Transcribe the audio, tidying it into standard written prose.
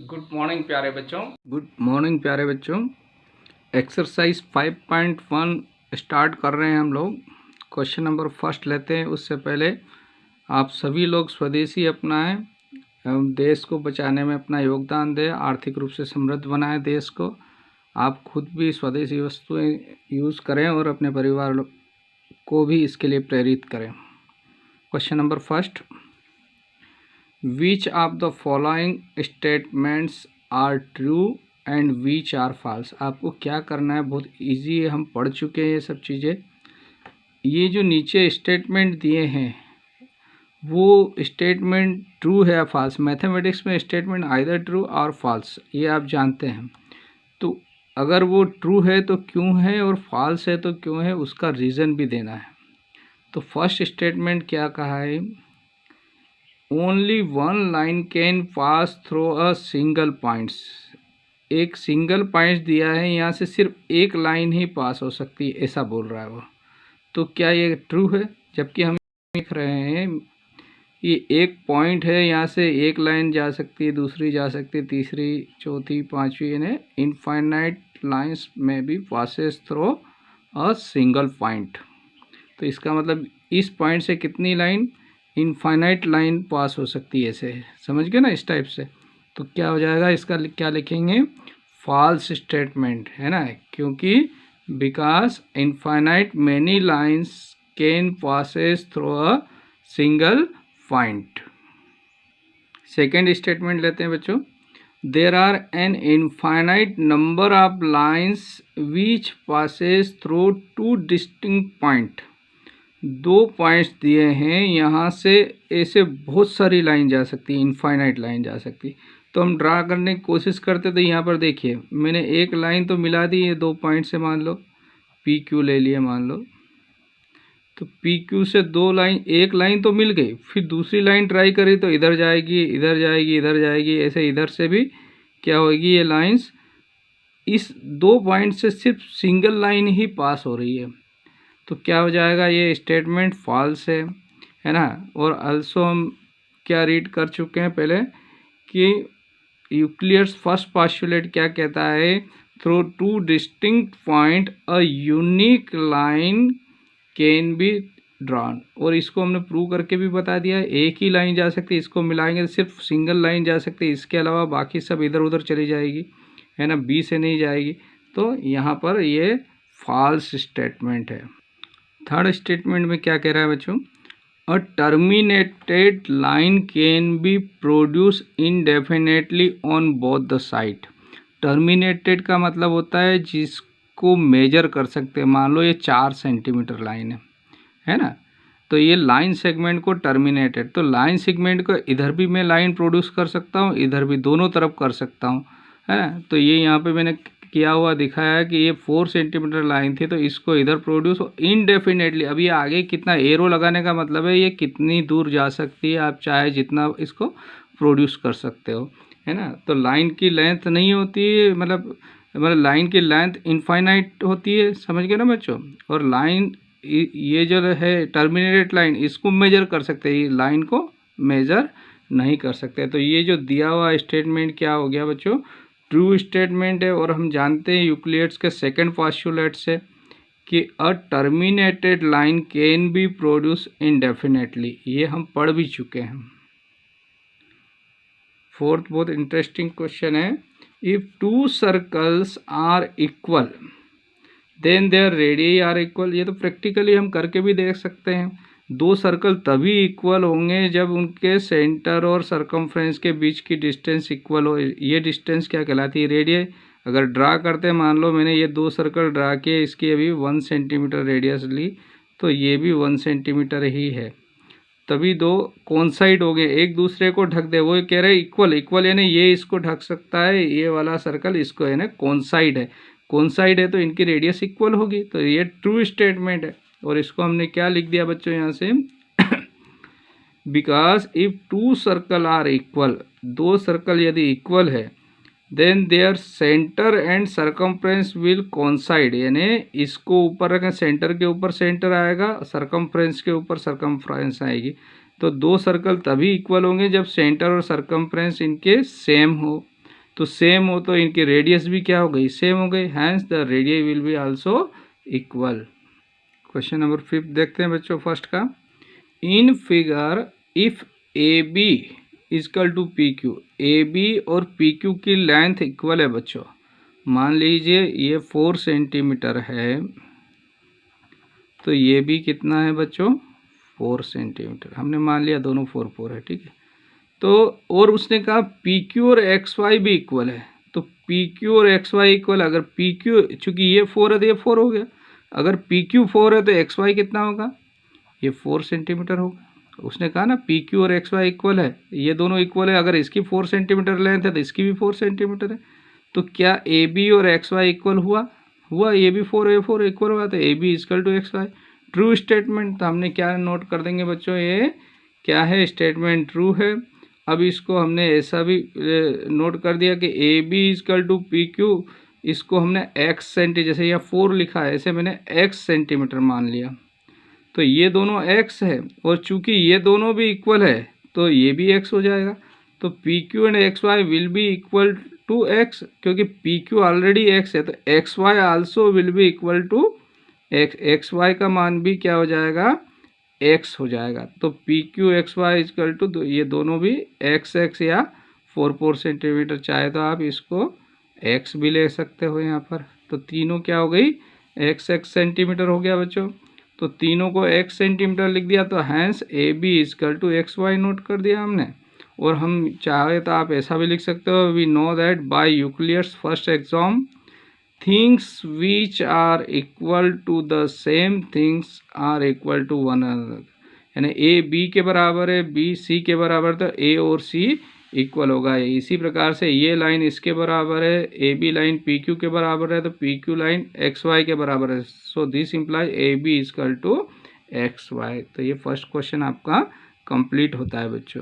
Good morning प्यारे बच्चों। Exercise 5.1 start कर रहे हैं हम लोग। क्वेश्चन नंबर फर्स्ट लेते हैं। उससे पहले आप सभी लोग स्वदेशी अपनाएं एवं देश को बचाने में अपना योगदान दें, आर्थिक रूप से समृद्ध बनाएं देश को। आप खुद भी स्वदेशी वस्तुएं यूज़ करें और अपने परिवार को भी इसके लिए प्रेरित करें। Question number first, which of the following statements are true and which are false. आपको क्या करना है, बहुत इजी है, हम पढ़ चुके हैं ये सब चीज़ें। ये जो नीचे स्टेटमेंट दिए हैं वो स्टेटमेंट ट्रू है या फॉल्स। मैथमेटिक्स में स्टेटमेंट आइदर ट्रू और फॉल्स, ये आप जानते हैं। तो अगर वो ट्रू है तो क्यों है और फॉल्स है तो क्यों है, उसका रीज़न भी देना है। तो फर्स्ट स्टेटमेंट क्या कहा है, only one line can pass through a single points. एक सिंगल पॉइंट दिया है, यहाँ से सिर्फ एक लाइन ही पास हो सकती है, ऐसा बोल रहा है वो। तो क्या ये ट्रू है? जबकि हम देख रहे हैं ये एक पॉइंट है, यहाँ से एक लाइन जा सकती है, दूसरी जा सकती है, तीसरी, चौथी, पांचवी, यानी इनफाइनाइट लाइंस में भी passes through a single point. तो इसका मतलब इस पॉइंट से कितनी लाइन, इनफाइनाइट लाइन पास हो सकती है, ऐसे समझ गए ना, इस टाइप से। तो क्या हो जाएगा, इसका क्या लिखेंगे, फॉल्स स्टेटमेंट है ना, क्योंकि because infinite many lines can passes through a single point. Second statement लेते हैं बच्चों, there are an infinite number of lines which passes through two distinct point. दो पॉइंट्स दिए हैं, यहाँ से ऐसे बहुत सारी लाइन जा सकती है, इनफाइनाइट लाइन जा सकती है। तो हम ड्रा करने की कोशिश करते तो यहाँ पर देखिए मैंने एक लाइन तो मिला दी है दो पॉइंट से, मान लो पी क्यू ले लिए मान लो। तो पी क्यू से दो लाइन, एक लाइन तो मिल गई, फिर दूसरी लाइन ट्राई करी तो इधर जाएगी, इधर जाएगी, इधर जाएगी, ऐसे इधर से भी क्या होगी, ये लाइन्स इस दो पॉइंट से सिर्फ सिंगल लाइन ही पास हो रही है। तो क्या हो जाएगा, ये स्टेटमेंट फॉल्स है ना। और अल्सो हम क्या रीड कर चुके हैं पहले कि यूक्लिड्स फर्स्ट पोस्टुलेट क्या कहता है, through two distinct point a unique line can be drawn. और इसको हमने प्रूव करके भी बता दिया है, एक ही लाइन जा सकती है, इसको मिलाएंगे तो सिर्फ सिंगल लाइन जा सकती है, इसके अलावा बाकी सब इधर उधर चली जाएगी, है ना, बी से नहीं जाएगी। तो यहाँ पर ये फॉल्स स्टेटमेंट है। थर्ड स्टेटमेंट में क्या कह रहा है बच्चों, a terminated line can be produce indefinitely on both the side. Terminated का मतलब होता है जिसको मेजर कर सकते हैं। मान लो ये 4 सेंटीमीटर लाइन है ना, तो ये लाइन सेगमेंट को टर्मिनेटेड, तो लाइन सेगमेंट को इधर भी मैं लाइन प्रोड्यूस कर सकता हूँ, इधर भी, दोनों तरफ कर सकता हूँ, है ना। तो ये यहाँ पे मैंने किया हुआ दिखाया है कि ये 4 सेंटीमीटर लाइन थी, तो इसको इधर प्रोड्यूस इनडेफिनेटली। अब ये आगे कितना, एरो लगाने का मतलब है ये कितनी दूर जा सकती है, आप चाहे जितना इसको प्रोड्यूस कर सकते हो, है ना। तो लाइन की लेंथ नहीं होती है, मतलब लाइन की लेंथ इनफाइनाइट होती है, समझ गए ना बच्चों। और लाइन ये जो है टर्मिनेटेड लाइन, इसको मेजर कर सकते हैं, लाइन को मेजर नहीं कर सकते। तो ये जो दिया हुआ स्टेटमेंट क्या हो गया बच्चों, ट्रू स्टेटमेंट है। और हम जानते हैं यूक्लिड्स के सेकंड पोस्टुलेट से कि a terminated line can be produce indefinitely, ये हम पढ़ भी चुके हैं। फोर्थ बहुत इंटरेस्टिंग क्वेश्चन है, if two circles are equal then their radius are equal. ये तो प्रैक्टिकली हम करके भी देख सकते हैं। दो सर्कल तभी इक्वल होंगे जब उनके सेंटर और सरकमफ्रेंस के बीच की डिस्टेंस इक्वल हो। ये डिस्टेंस क्या कहलाती है, रेडियस। अगर ड्रा करते हैं, मान लो मैंने ये दो सर्कल ड्रा किए, इसकी अभी 1 सेंटीमीटर रेडियस ली, तो ये भी 1 सेंटीमीटर ही है, तभी दो कोइंसाइड हो गए, एक दूसरे को ढक दे। वो कह रहे हैं इक्वल, इक्वल यानी ये इसको ढक सकता है, ये वाला सर्कल इसको, है ना, कोइंसाइड है, कोइंसाइड है तो इनकी रेडियस इक्वल होगी। तो ये ट्रू स्टेटमेंट है। और इसको हमने क्या लिख दिया बच्चों यहाँ से, because if two circle are equal, दो सर्कल यदि इक्वल है, then their centre and circumference will coincide, यानी इसको ऊपर रखें, सेंटर के ऊपर सेंटर आएगा, सरकमफ्रेंस के ऊपर सरकमफ्रेंस आएगी। तो दो सर्कल तभी इक्वल होंगे जब सेंटर और सरकमफ्रेंस इनके सेम हो। तो सेम हो तो इनकी रेडियस भी क्या हो गई, सेम हो गई, hence the radius will be also equal. Question number 5 देखते हैं बच्चों फर्स्ट का। In figure if A B is equal to P Q, A B और पी क्यू की लेंथ इक्वल है बच्चों। मान लीजिए ये 4 सेंटीमीटर है, तो ये भी कितना है बच्चों, 4 सेंटीमीटर। हमने मान लिया दोनों 4 4 है, ठीक है। तो और उसने कहा पी क्यू और एक्स वाई भी इक्वल है, तो पी क्यू और एक्स वाई इक्वल, अगर पी क्यू, चूंकि ये 4 है तो ये 4 हो गया, अगर पी क्यू 4 है तो एक्स वाई कितना होगा, ये 4 सेंटीमीटर होगा। उसने कहा ना पी क्यू और एक्स वाई इक्वल है, ये दोनों इक्वल है, अगर इसकी 4 सेंटीमीटर लेंथ है तो इसकी भी 4 सेंटीमीटर है। तो क्या ए बी और एक्स वाई इक्वल हुआ, ए बी 4 ए 4 इक्वल हुआ, तो A B equal to X Y, true statement. तो हमने क्या नोट कर देंगे बच्चों, ये क्या है, स्टेटमेंट ट्रू है। अब इसको हमने ऐसा भी नोट कर दिया कि A B equal to P Q, इसको हमने एक्स सेंटीमीटर, जैसे यहाँ 4 लिखा है ऐसे मैंने एक्स सेंटीमीटर मान लिया, तो ये दोनों x है, और चूंकि ये दोनों भी इक्वल है तो ये भी x हो जाएगा। तो P Q and X Y will be equal to x, क्योंकि पी क्यू ऑलरेडी x है तो X Y also will be equal to x, X Y का मान भी क्या हो जाएगा, x हो जाएगा। तो P Q X Y equal to, ये दोनों भी x या 4 4 सेंटीमीटर, चाहे तो आप इसको x भी ले सकते हो यहाँ पर। तो तीनों क्या हो गई, x सेंटीमीटर हो गया बच्चों। तो तीनों को x सेंटीमीटर लिख दिया, तो hence A B is equal to X Y note कर दिया हमने। और हम चाहे तो आप ऐसा भी लिख सकते हो, we know that by Euclid's first axiom things which are equal to the same things are equal to one another, यानी ए बी के बराबर है, बी सी के बराबर, तो ए और सी इक्वल होगा। इसी प्रकार से ये लाइन इसके बराबर है, A B line P Q के बराबर है, तो P Q line X Y के बराबर है। So this implies A B is equal to X Y. तो ये फर्स्ट क्वेश्चन आपका कंप्लीट होता है बच्चों।